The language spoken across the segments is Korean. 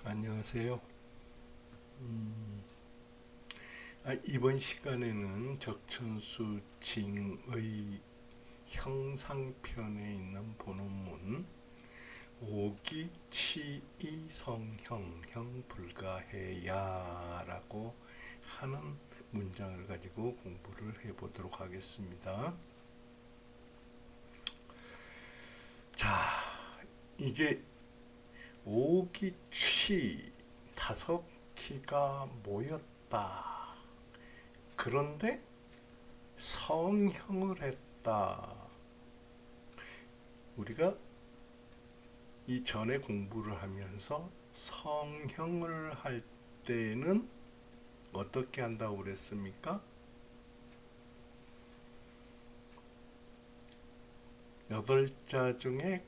안녕하세요. 이번 시간에는 적천수 징의 형상편에 있는 본원문 오기 치이 성형 형 불가해야 라고 하는 문장을 가지고 공부를 해보도록 하겠습니다. 자, 이게 오기 취 다섯 키가 모였다. 그런데 성형을 했다. 우리가 이전에 공부를 하면서 성형을 할 때는 어떻게 한다고 그랬습니까? 여덟 자 중에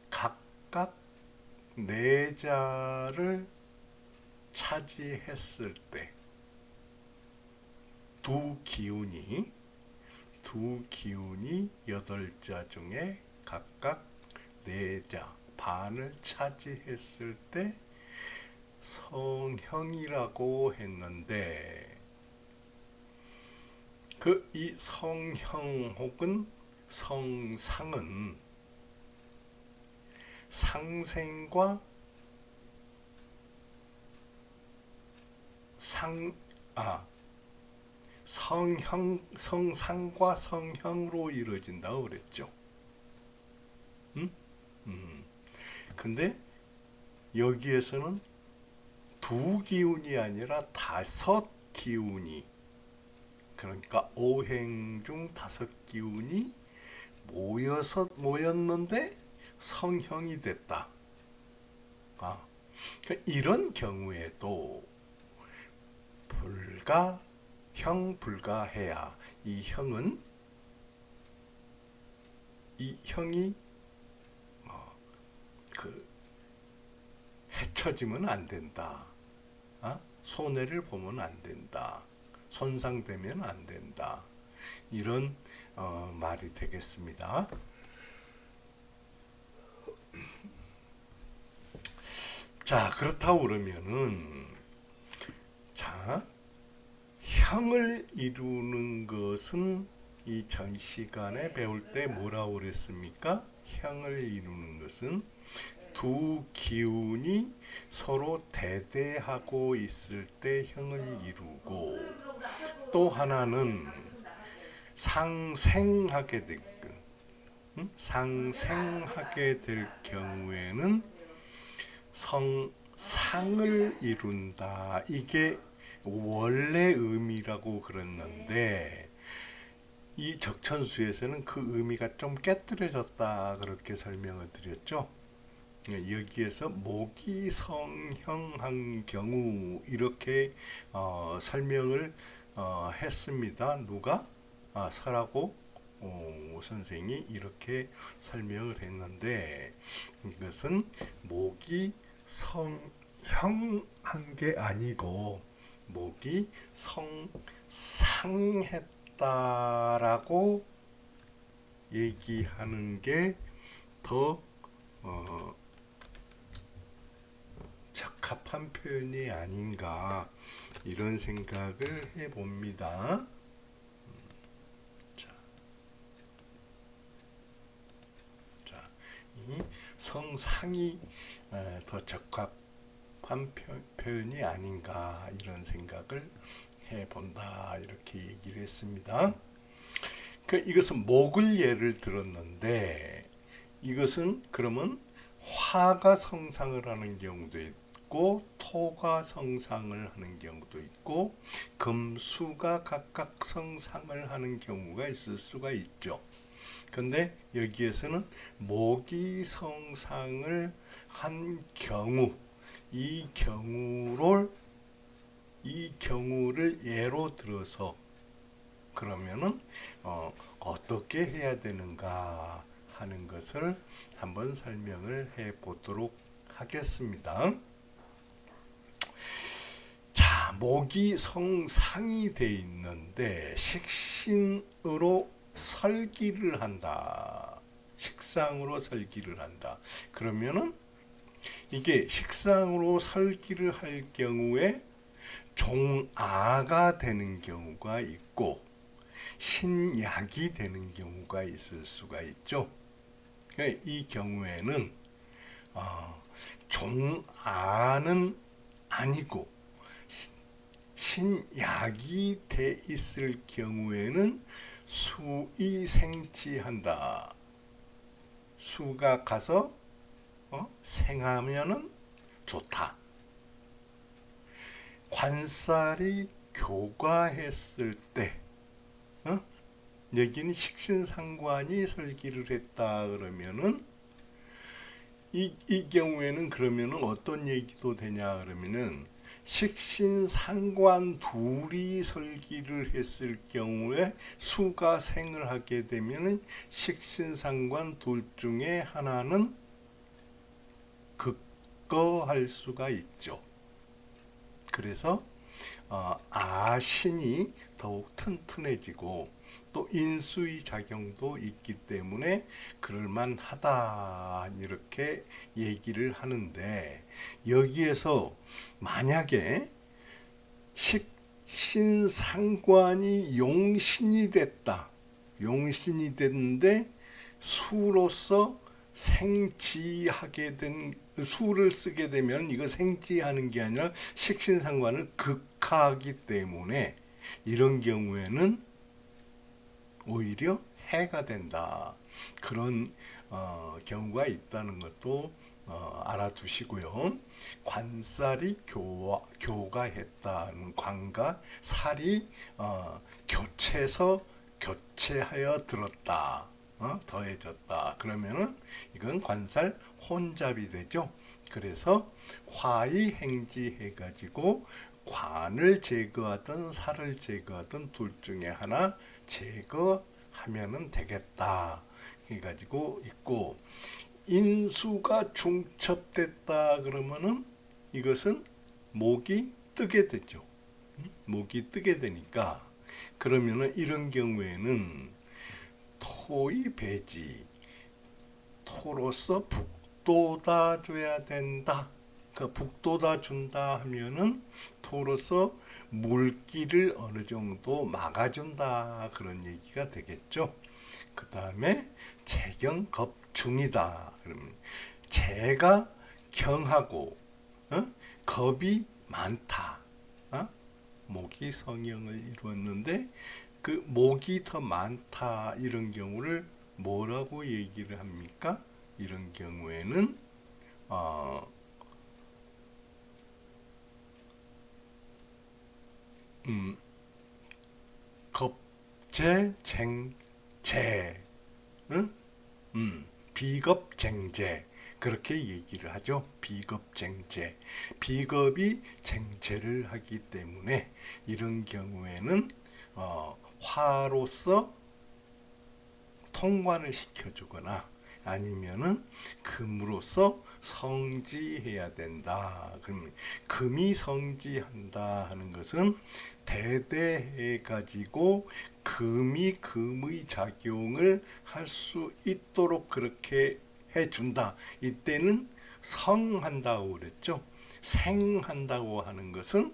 각각 네 자를 차지했을 때 두 기운이 여덟 자 중에 각각 네 자 반을 차지했을 때 성형이라고 했는데 이 성형 혹은 성상은 상생과 상, 성상과 성형으로 이루어진다고 그랬죠. 근데 여기에서는 두 기운이 아니라 다섯 기운이, 그러니까 오행 중 다섯 기운이 모였는데 성형이 됐다. 그러니까 이런 경우에도 불가해야 이 형이 해쳐지면 안 된다. 손해를 보면 안 된다. 손상되면 안 된다. 이런 말이 되겠습니다. 자, 그렇다고 그러면은 형을 이루는 것은 이 전 시간에 배울 때 뭐라고 그랬습니까? 형을 이루는 것은 두 기운이 서로 대대하고 있을 때 형을 이루고, 또 하나는 상생하게 될 경우에는 성상을 이룬다. 이게 원래 의미라고 그랬는데 이 적천수에서는 그 의미가 좀 깨뜨려졌다 그렇게 설명을 드렸죠. 여기에서 모기성형한 경우 이렇게 설명을 했습니다. 누가? 설하고 선생이 이렇게 설명을 했는데 이것은 목이 성형한 게 아니고 목이 성상했다라고 얘기하는 게 더 적합한 표현이 아닌가 이런 생각을 해봅니다. 이 성상이 더 적합한 표현이 아닌가 이런 생각을 해본다 이렇게 얘기를 했습니다. 이것은 목을 예를 들었는데 이것은 그러면 화가 성상을 하는 경우도 있고 토가 성상을 하는 경우도 있고 금수가 각각 성상을 하는 경우가 있을 수가 있죠. 근데 여기에서는 목이 성상을 한 경우, 이 경우를 예로 들어서 그러면은 어떻게 해야 되는가 하는 것을 한번 설명을 해 보도록 하겠습니다. 자, 목이 성상이 돼 있는데 식신으로 설기를 한다. 식상으로 설기를 한다. 그러면은 이게 식상으로 설기를 할 경우에 종아가 되는 경우가 있고 신약이 되는 경우가 있을 수가 있죠. 이 경우에는 종아는 아니고 신약이 돼 있을 경우에는 수이 생지한다. 수가 가서 생하면은 좋다. 관살이 교과했을 때, 여기는 식신상관이 설기를 했다 그러면은 이 경우에는 그러면은 어떤 얘기도 되냐 그러면은 식신상관 둘이 설기를 했을 경우에 수가 생을 하게 되면은 식신상관 둘 중에 하나는 극거할 수가 있죠. 그래서 아신이 더욱 튼튼해지고 또 인수의 작용도 있기 때문에 그럴만하다 이렇게 얘기를 하는데, 여기에서 만약에 식신상관이 용신이 됐다. 용신이 됐는데 수로서 생지하게 된 수를 쓰게 되면 이거 생지하는 게 아니라 식신상관을 극하기 때문에 이런 경우에는 오히려 해가 된다. 그런 경우가 있다는 것도 알아두시고요. 관살이 교가했다는 관과 살이 교체하여 들었다. 더해졌다. 그러면은 이건 관살 혼잡이 되죠. 그래서 화의 행지해 가지고 관을 제거하든 살을 제거하든 둘 중에 하나 제거하면은 되겠다 해가지고 있고, 인수가 중첩됐다 그러면은 이것은 목이 뜨게 되죠. 목이 뜨게 되니까 그러면은 이런 경우에는 토의 배지, 토로서 북돋아 줘야 된다. 그 북돋아 준다 하면은 토로서 물기를 어느 정도 막아준다 그런 얘기가 되겠죠. 그 다음에 재경겁중이다. 그러면 재가 경하고 겁이 많다. 목이 성형을 이루었는데 그 목이 더 많다 이런 경우를 뭐라고 얘기를 합니까? 이런 경우에는 겁재쟁재, 비겁쟁재 그렇게 얘기를 하죠. 비겁쟁재, 비겁이 쟁재를 하기 때문에 이런 경우에는 화로서 통관을 시켜주거나 아니면은 금으로서 성지해야 된다. 그럼 금이 성지한다 하는 것은 대대해 가지고 금이 금의 작용을 할 수 있도록 그렇게 해준다. 이때는 성한다고 그랬죠. 생한다고 하는 것은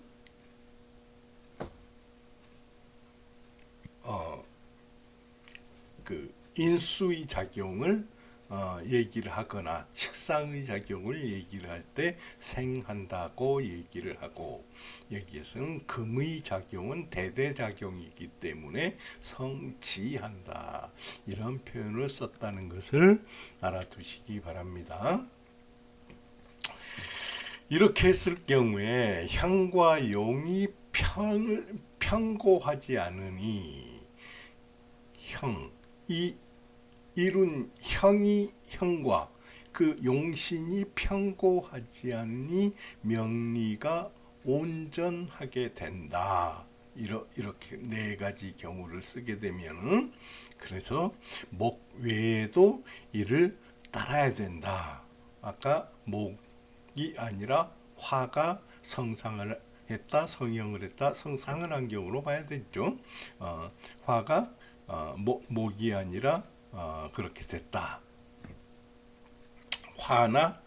그 인수의 작용을 얘기를 하거나 식상의 작용을 얘기를 할 때 생한다고 얘기를 하고, 여기에서는 금의 작용은 대대작용이기 때문에 성지한다 이런 표현을 썼다는 것을 알아두시기 바랍니다. 이렇게 했을 경우에 형과 용이 편고하지 않으니 이룬 형이 형과 그 용신이 편고하지 않으니 명리가 온전하게 된다. 이렇게 네 가지 경우를 쓰게 되면은, 그래서 목 외에도 이를 따라야 된다. 아까 목이 아니라 화가 성상을 했다, 성형을 했다, 성상을 한 경우로 봐야 되죠. 화가 목이 아니라 그렇게 됐다. 화나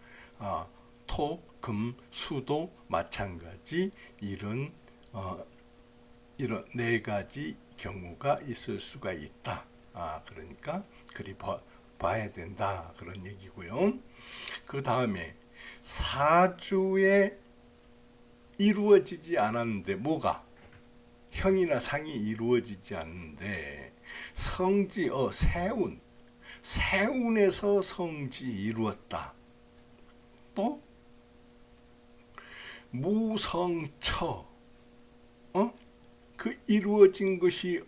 토, 금, 수도 마찬가지 이런 네 가지 경우가 있을 수가 있다. 그러니까 그리 봐야 된다 그런 얘기고요. 그 다음에 사주에 이루어지지 않았는데 뭐가 형이나 상이 이루어지지 않는데 성지 세운에서 성지 이루었다. 또 무성처 그 이루어진 것이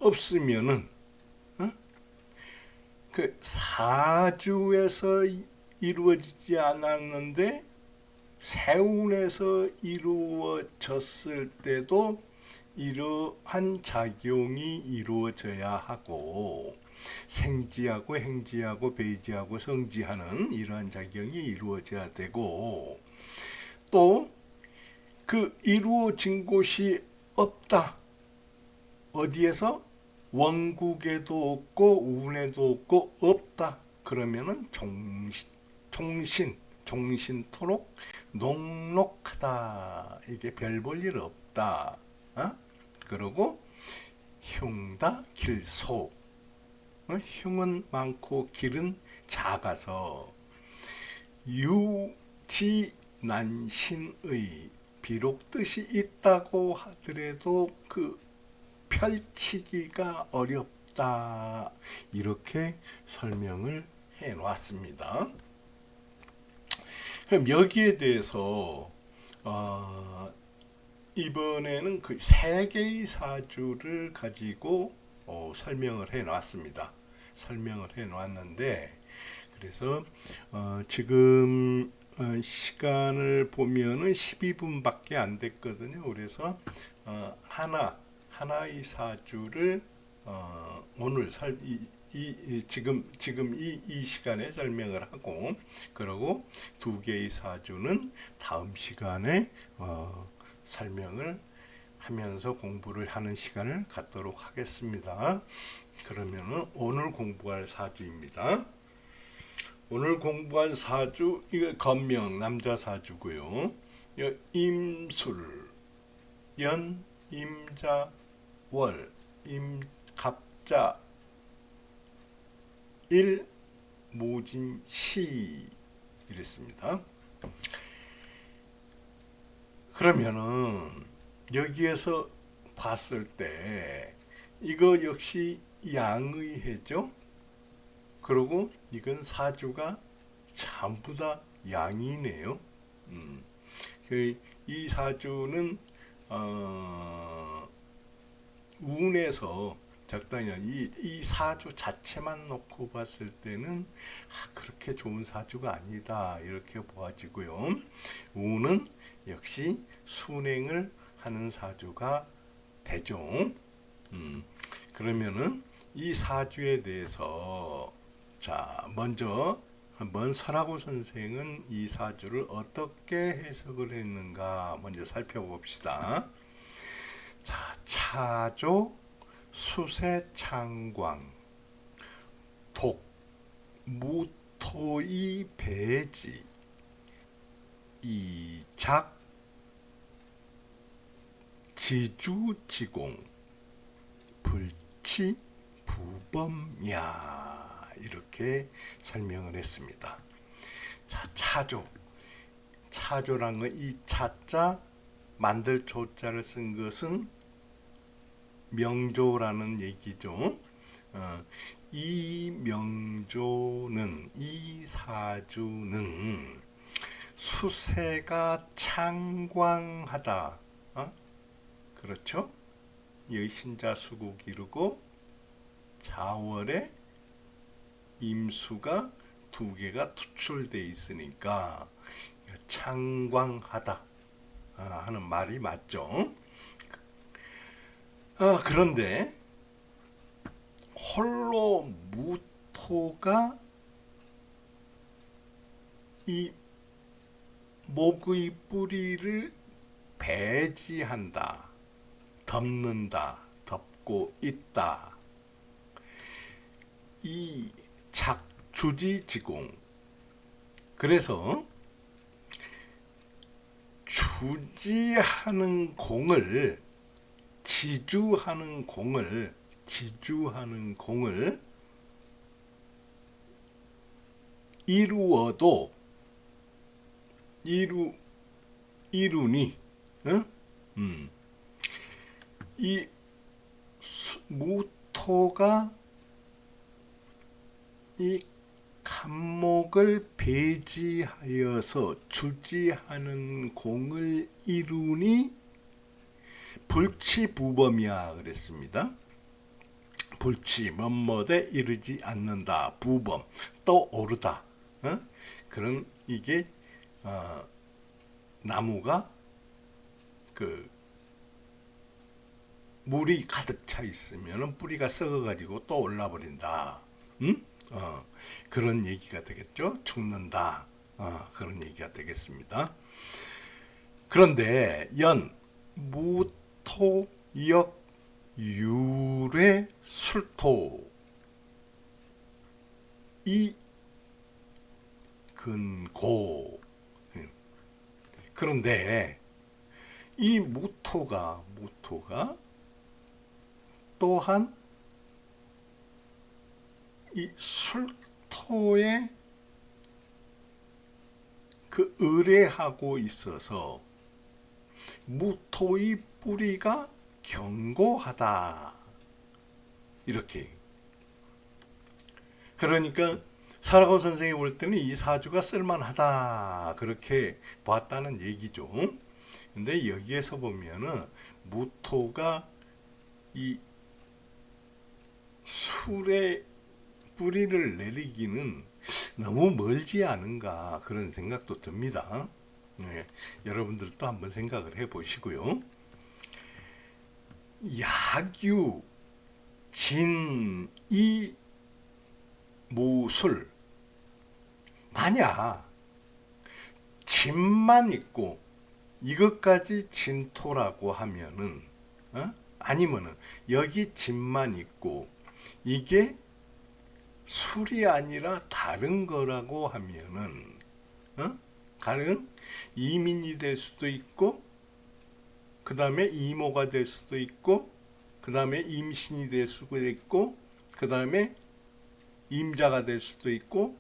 없으면은 그 사주에서 이루어지지 않았는데 세운에서 이루어졌을 때도 이러한 작용이 이루어져야 하고 생지하고 행지하고 배지하고 성지하는 이러한 작용이 이루어져야 되고 또 그 이루어진 곳이 없다. 어디에서? 원국에도 없고 운에도 없고 없다. 그러면은 종신토록 녹록하다. 이게 별 볼 일 없다. 그리고 흉다 길소. 흉은 많고 길은 작아서 유지난신의 비록 뜻이 있다고 하더라도 그 펼치기가 어렵다. 이렇게 설명을 해 놨습니다. 그럼 여기에 대해서 이번에는 그 세 개의 사주를 가지고 설명을 해 놨습니다. 설명을 해 놨는데 그래서 지금 시간을 보면은 12분밖에 안 됐거든요. 그래서 하나의 사주를 오늘 지금 이 시간에 설명을 하고 그리고 두 개의 사주는 다음 시간에 설명을 하면서 공부를 하는 시간을 갖도록 하겠습니다. 그러면은 오늘 공부할 사주입니다. 오늘 공부할 사주 이거 건명 남자 사주고요. 임술, 연, 임자, 월, 임갑자, 일, 모진, 시 이랬습니다. 그러면은 여기에서 봤을 때 이거 역시 양의 해죠. 그리고 이건 사주가 전부 다 양이네요. 이 사주는 운에서 적당히 이 사주 자체만 놓고 봤을 때는 그렇게 좋은 사주가 아니다 이렇게 보아지고요. 운은 역시 순행을 하는 사주가 되죠. 그러면은 이 사주에 대해서 자 먼저 한번 설하구 선생은 이 사주를 어떻게 해석을 했는가 먼저 살펴봅시다. 자 차조 수세창광 독 무토이 배지 이작 지주지공 불치 부범야 이렇게 설명을 했습니다. 자, 차조란 건 이 차자 만들 조자를 쓴 것은 명조라는 얘기죠. 이 명조는 이 사주는 수세가 창광하다. 그렇죠? 여기 신자 수국 이루고 자월에 임수가 두 개가 투출되어 있으니까 창광하다 하는 말이 맞죠. 그런데 홀로 무토가 이 목의 뿌리를 배지한다, 덮는다, 덮고 있다. 이 작주지지공 그래서 지주하는 공을 이루어도 이루니 이 무토가 이 간목을 배지하여서 주지하는 공을 이루니 불치부범이야 그랬습니다. 불치 뭐뭐에 이르지 않는다. 부범 또 오르다. 그런 이게 나무가 그 물이 가득 차 있으면 뿌리가 썩어가지고 또 올라버린다. 그런 얘기가 되겠죠. 죽는다. 그런 얘기가 되겠습니다. 그런데 무토 역 유래 술토 이 근고. 그런데 이 무토가 또한 이 술토에 그 의뢰하고 있어서 무토의 뿌리가 견고하다. 이렇게. 그러니까 사라고 선생이 볼 때는 이 사주가 쓸만하다. 그렇게 봤다는 얘기죠. 근데 여기에서 보면은 무토가 이 술에 뿌리를 내리기는 너무 멀지 않은가 그런 생각도 듭니다. 네, 여러분들도 한번 생각을 해보시고요. 야규, 진, 이, 무술. 만약 진만 있고 이것까지 진토라고 하면은 아니면은 여기 진만 있고 이게 술이 아니라 다른 거라고 하면은 다른 이민이 될 수도 있고 그 다음에 이모가 될 수도 있고 그 다음에 임신이 될 수도 있고 그 다음에 임자가 될 수도 있고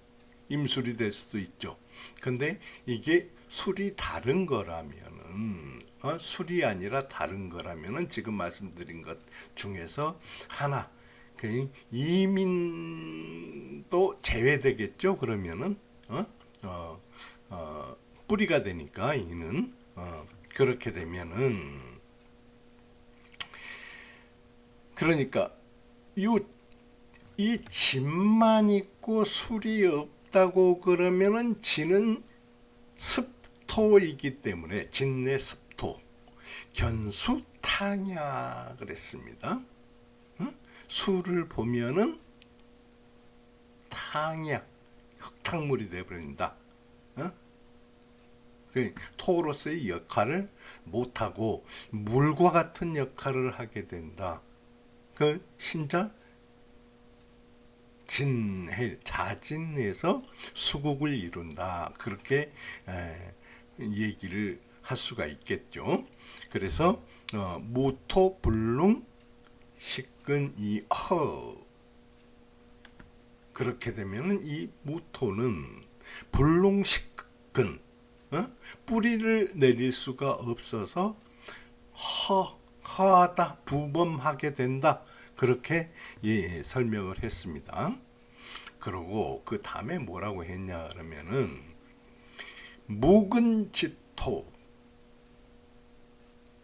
임술이 될 수도 있죠. 근데 이게 술이 다른 거라면은 술이 아니라 다른 거라면은 지금 말씀드린 것 중에서 하나 이민도 제외되겠죠. 그러면은 뿌리가 되니까 이는 그렇게 되면은 그러니까 이 진만 있고 술이 없다고 그러면은 진은 습토이기 때문에 진내 습토 견수탕야 그랬습니다. 술을 보면은 탕야 흙탕물이 되어버린다. 토로서의 역할을 못하고 물과 같은 역할을 하게 된다. 그 신자 자진해서 수국을 이룬다. 그렇게 얘기를 할 수가 있겠죠. 그래서 무토 불능 식근이허 그렇게 되면 이 무토는 불능식근 뿌리를 내릴 수가 없어서 허하다 부범하게 된다. 그렇게 설명을 했습니다. 그리고 그 다음에 뭐라고 했냐 그러면은 묵은지토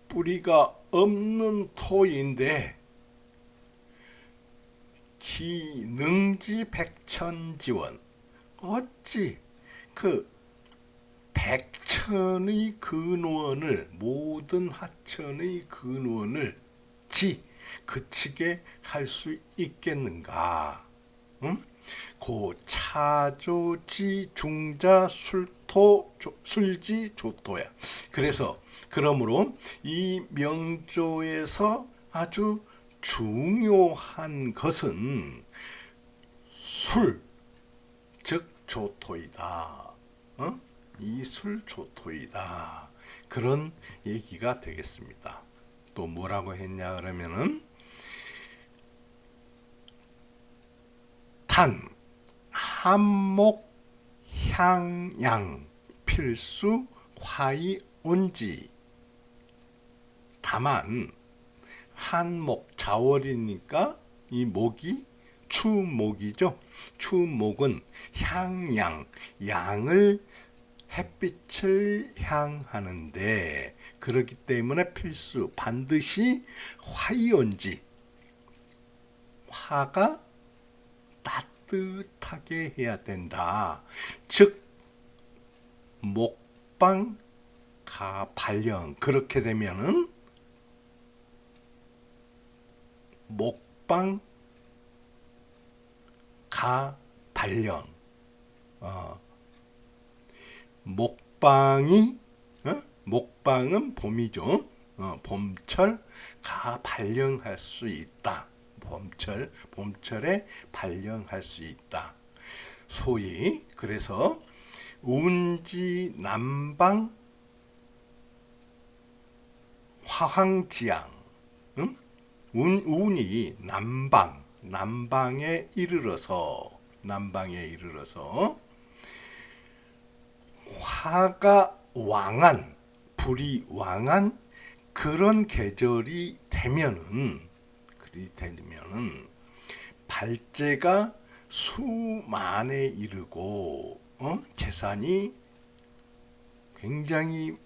뿌리가 없는 토인데 기능지백천지원 어찌 그 백천의 근원을 모든 하천의 근원을 그치게 할 수 있겠는가? 고 차조지 중자 술토 술지 조토야. 그래서 그러므로 이 명조에서 아주 중요한 것은 술, 즉 조토이다. 이술조토이다. 그런 얘기가 되겠습니다. 또 뭐라고 했냐 그러면은 탄, 한목, 향양, 필수, 화이, 온지. 다만 한목, 자월이니까 이 목이 추목이죠. 추목은 향양, 양을 햇빛을 향하는데 그렇기 때문에 필수 반드시 화이온지 화가 따뜻하게 해야 된다. 즉 목방 가발령 그렇게 되면은 목방 가발령 목방이 목방은 봄이죠. 봄철 가발령할 수 있다. 봄철에 발령할 수 있다. 소위 그래서 운지 남방 화황지양 운이 남방에 이르러서 화가 왕한 불이 왕한 그런 계절이 되면은 발제가 수만에 이르고 재산이 굉장히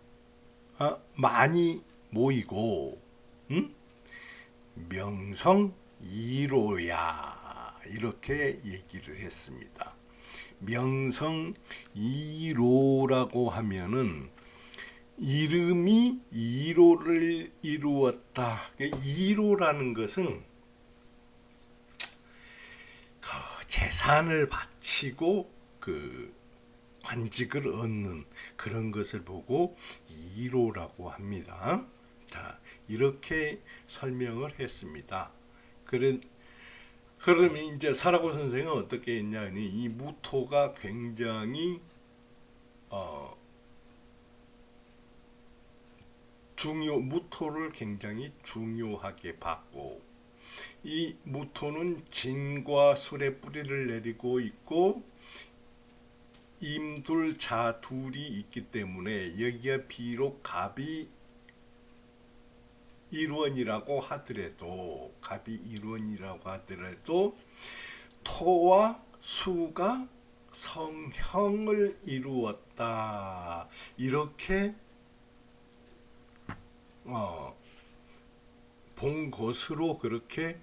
많이 모이고 명성 2로야 이렇게 얘기를 했습니다. 명성 2로라고 하면은 이름이 2로를 이루었다. 2로라는 것은 그 재산을 바치고 그 관직을 얻는 그런 것을 보고 2로라고 합니다. 자, 이렇게 설명을 했습니다. 그러면 이제 사라고 선생은 어떻게 했냐니 이 무토가 굉장히 무토를 굉장히 중요하게 봤고 이 무토는 진과 술의 뿌리를 내리고 있고 임둘 자 둘이 있기 때문에 여기에 비록 갑이 일원이라고 하더라도 토와 수가 성형을 이루었다. 이렇게 본 것으로 그렇게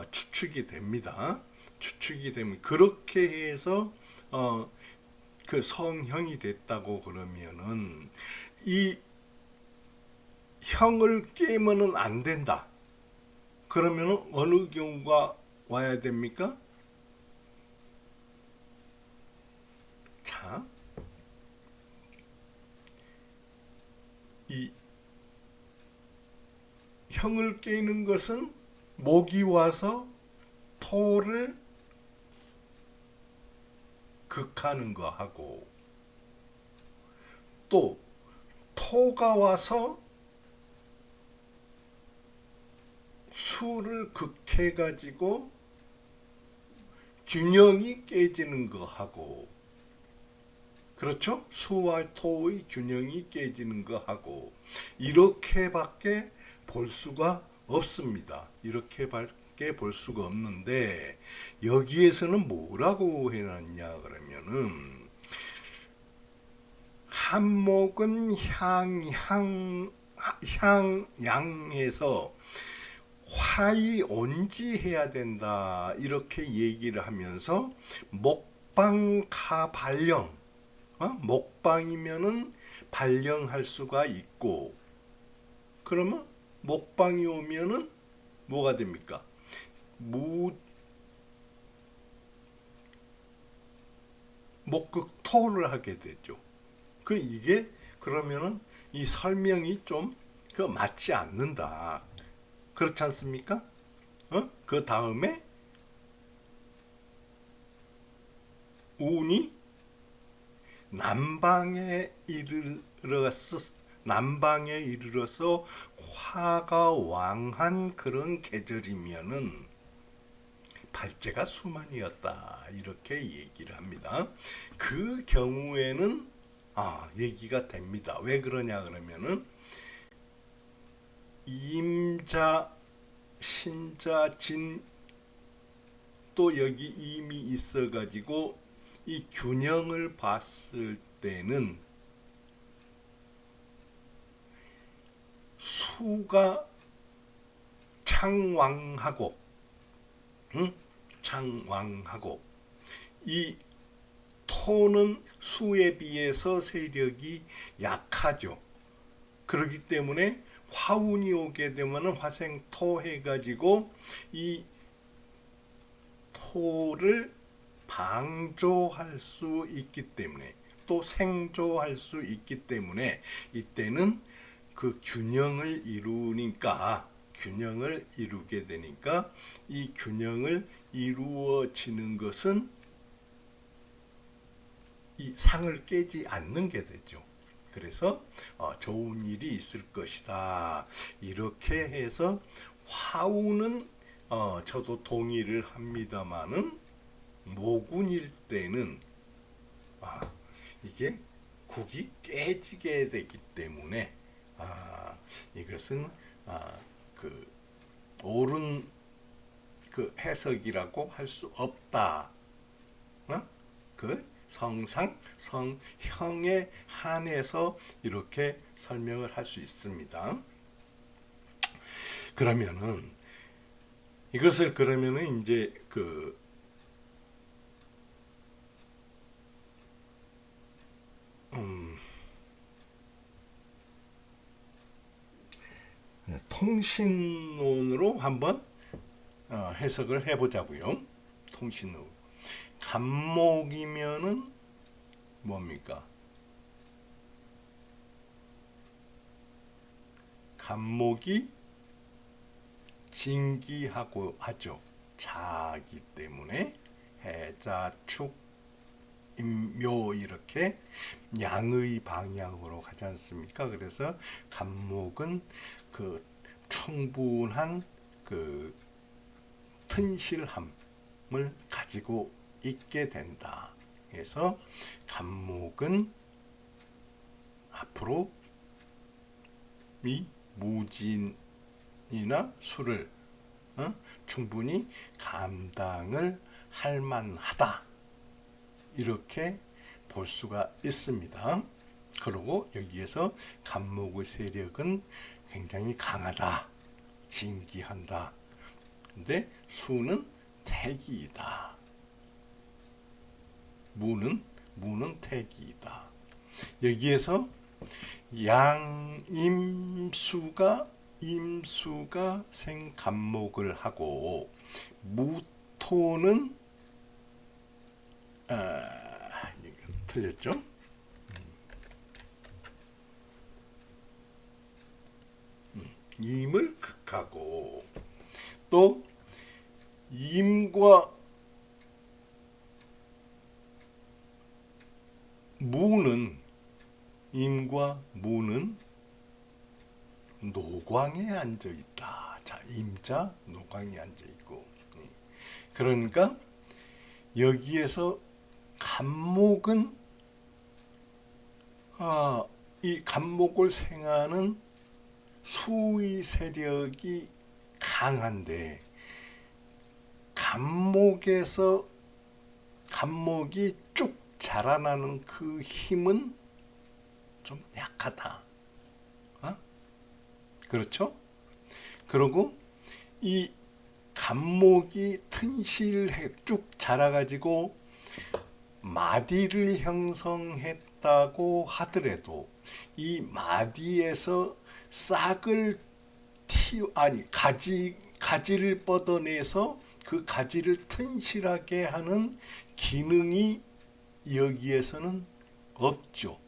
추측이 됩니다. 추측이 되면 그렇게 해서 그 성형이 됐다고 그러면은 이 형을 깨면은 안 된다. 그러면은 어느 경우가 와야 됩니까? 자, 이 형을 깨는 것은 목이 와서 토를 극하는 거 하고 또 토가 와서 수를 극해 가지고 균형이 깨지는 거 하고 그렇죠? 수와 토의 균형이 깨지는 거 하고 이렇게밖에 볼 수가 없습니다. 이렇게밖에 볼 수가 없는데 여기에서는 뭐라고 해놨냐 그러면은 한목은 향양해서 화이 온지해야 된다 이렇게 얘기를 하면서 목방가 발령 목방이면은 발령할 수가 있고 그러면 목방이 오면은 뭐가 됩니까? 목극토를 하게 되죠. 이게 그러면은 이 설명이 좀 맞지 않는다. 그렇지 않습니까? 그 다음에 운이 남방에 이르러서 화가 왕한 그런 계절이면은 발제가 수만이었다 이렇게 얘기를 합니다. 그 경우에는 얘기가 됩니다. 왜 그러냐 그러면은 임자, 신자, 진 또 여기 임이 있어가지고 이 균형을 봤을 때는 수가 창왕하고 창왕하고 이 토는 수에 비해서 세력이 약하죠. 그렇기 때문에 화운이 오게 되면 화생토 해가지고 이 토를 방조할 수 있기 때문에 또 생조할 수 있기 때문에 이때는 그 균형을 이루게 되니까 이 균형을 이루어지는 것은 이 상을 깨지 않는 게 되죠. 그래서 좋은 일이 있을 것이다. 이렇게 해서 화우는 저도 동의를 합니다만은 모군일 때는 이게 국이 깨지게 되기 때문에 이것은 그 옳은 그 해석이라고 할 수 없다. 그 성형에 한해서 이렇게 설명을 할 수 있습니다. 그러면은 이것을 이제 통신론으로 한번 해석을 해보자고요. 통신론. 간목이면은 뭡니까? 간목이 진기하고 하죠. 자기 때문에 해자축 임묘 이렇게 양의 방향으로 가지 않습니까? 그래서 간목은 그 충분한 그 튼실함을 가지고 있게 된다. 그래서 간목은 앞으로 이 무진이나 수를 충분히 감당을 할 만하다. 이렇게 볼 수가 있습니다. 그리고 여기에서 간목의 세력은 굉장히 강하다. 진기한다. 근데 수는 태기이다. 무는 태기이다. 여기에서 임수가 생간목을 하고 무토는 틀렸죠? 임을 극하고 또 임과 무는 노광에 앉아 있다. 자, 임자 노광에 앉아 있고. 그러니까 여기에서 간목은 이 간목을 생하는 수의 세력이 강한데 간목이 쭉 자라나는 그 힘은 좀 약하다. 그렇죠? 그리고 이 간목이 튼실해 쭉 자라가지고 마디를 형성했다고 하더라도 이 마디에서 싹을 가지를 뻗어내서 그 가지를 튼실하게 하는 기능이 여기에서는 없죠.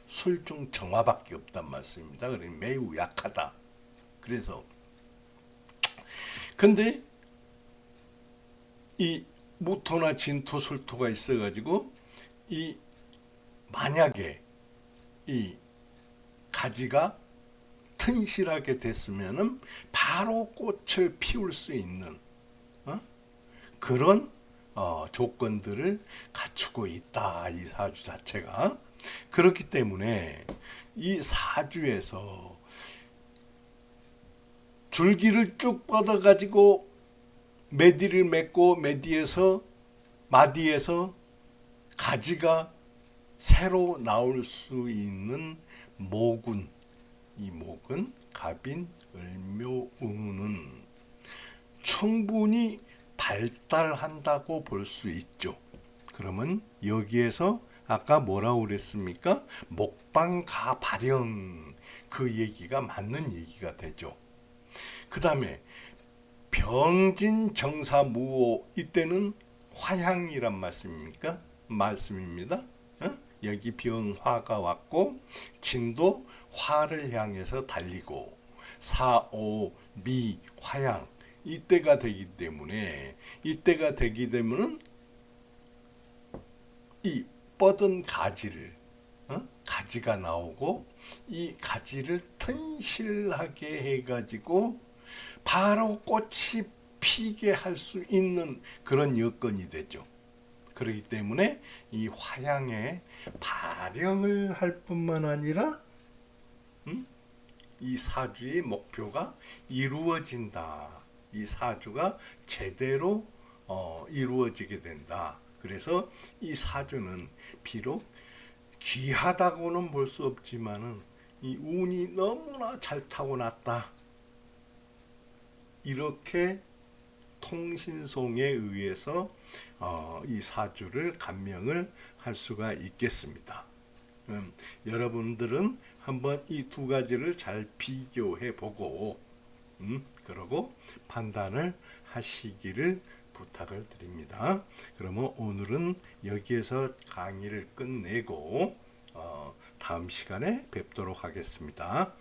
술중 정화밖에 없단 말씀입니다. 그러니 매우 약하다. 그래서 근데 이 무토나 진토, 술토가 있어가지고 이 만약에 이 가지가 튼실하게 됐으면은 바로 꽃을 피울 수 있는 그런 조건들을 갖추고 있다. 이 사주 자체가. 그렇기 때문에 이 사주에서 줄기를 쭉 뻗어 가지고 매디를 맺고 마디에서 가지가 새로 나올 수 있는 목은, 이 목은 갑인, 을묘, 응은 충분히 발달한다고 볼 수 있죠. 그러면 여기에서 아까 뭐라고 그랬습니까? 목방가 발영, 그 얘기가 맞는 얘기가 되죠. 그 다음에 병진정사무오, 이때는 화향이란 말씀입니다. 여기 병화가 왔고 진도 화를 향해서 달리고 사오미 화양, 이때가 되기 때문에 이 뻗은 가지가 나오고 이 가지를 튼실하게 해가지고 바로 꽃이 피게 할 수 있는 그런 여건이 되죠. 그렇기 때문에 이 화양에 발영을 할 뿐만 아니라 이 사주의 목표가 이루어진다. 이 사주가 제대로 이루어지게 된다. 그래서 이 사주는 비록 귀하다고는 볼 수 없지만은 이 운이 너무나 잘 타고났다. 이렇게 통신송에 의해서 이 사주를 감명을 할 수가 있겠습니다. 여러분들은 한번 이 두 가지를 잘 비교해 보고 그러고 판단을 하시기를 부탁을 드립니다. 그러면 오늘은 여기에서 강의를 끝내고 다음 시간에 뵙도록 하겠습니다.